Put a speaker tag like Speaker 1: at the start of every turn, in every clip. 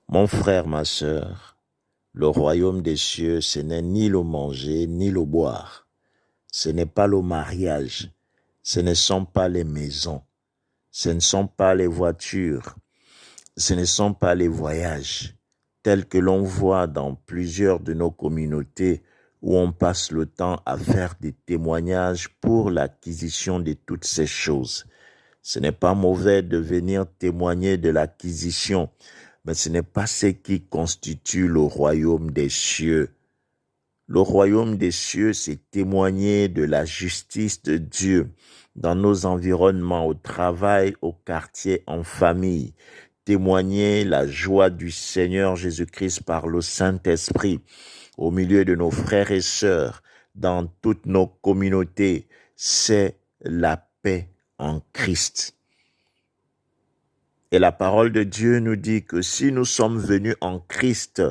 Speaker 1: Mon frère, ma sœur, le royaume des cieux, ce n'est ni le manger, ni le boire. Ce n'est pas le mariage. Ce ne sont pas les maisons. Ce ne sont pas les voitures. Ce ne sont pas les voyages tels que l'on voit dans plusieurs de nos communautés où on passe le temps à faire des témoignages pour l'acquisition de toutes ces choses. Ce n'est pas mauvais de venir témoigner de l'acquisition, mais ce n'est pas ce qui constitue le royaume des cieux. Le royaume des cieux, c'est témoigner de la justice de Dieu dans nos environnements, au travail, au quartier, en famille. Témoigner la joie du Seigneur Jésus-Christ par le Saint-Esprit au milieu de nos frères et sœurs, dans toutes nos communautés. C'est la paix en Christ. Et la parole de Dieu nous dit que si nous sommes venus en Christ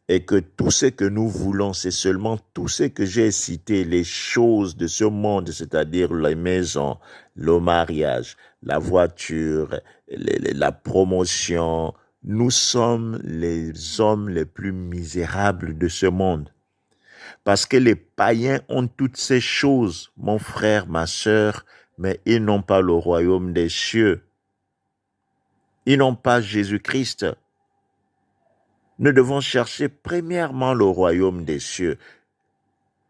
Speaker 1: et que tout ce que nous voulons, c'est seulement tout ce que j'ai cité, les choses de ce monde, c'est-à-dire les maisons, le mariage, la voiture, la promotion, nous sommes les hommes les plus misérables de ce monde. Parce que les païens ont toutes ces choses, mon frère, ma sœur, mais ils n'ont pas le royaume des cieux. Ils n'ont pas Jésus-Christ. Nous devons chercher premièrement le royaume des cieux.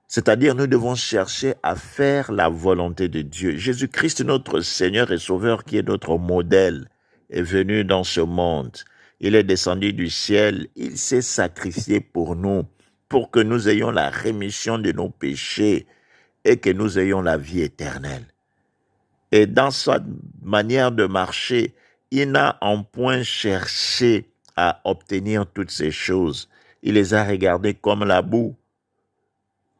Speaker 1: C'est-à-dire, nous devons chercher à faire la volonté de Dieu. Jésus-Christ, notre Seigneur et Sauveur, qui est notre modèle, est venu dans ce monde. Il est descendu du ciel. Il s'est sacrifié pour nous, pour que nous ayons la rémission de nos péchés et que nous ayons la vie éternelle. Et dans sa manière de marcher, il n'a en point cherché à obtenir toutes ces choses. Il les a regardées comme la boue.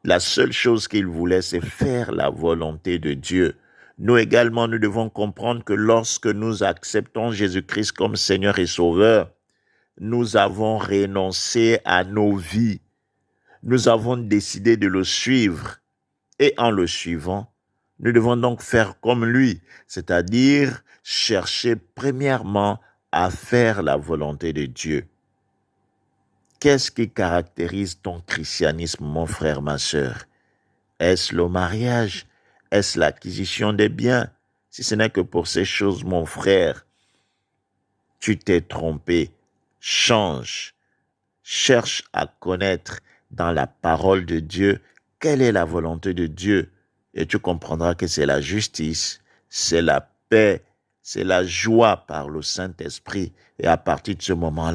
Speaker 1: La seule chose qu'il voulait, c'est faire la volonté de Dieu. Nous également, nous devons comprendre que lorsque nous acceptons Jésus-Christ comme Seigneur et Sauveur, nous avons renoncé à nos vies. Nous avons décidé de le suivre. Et en le suivant, nous devons donc faire comme lui, c'est-à-dire chercher premièrement à faire la volonté de Dieu. Qu'est-ce qui caractérise ton christianisme, mon frère, ma sœur? Est-ce le mariage? Est-ce l'acquisition des biens? Si ce n'est que pour ces choses, mon frère, tu t'es trompé. Change. Cherche à connaître dans la parole de Dieu quelle est la volonté de Dieu. Et tu comprendras que c'est la justice, c'est la paix, c'est la joie par le Saint-Esprit. Et à partir de ce moment-là,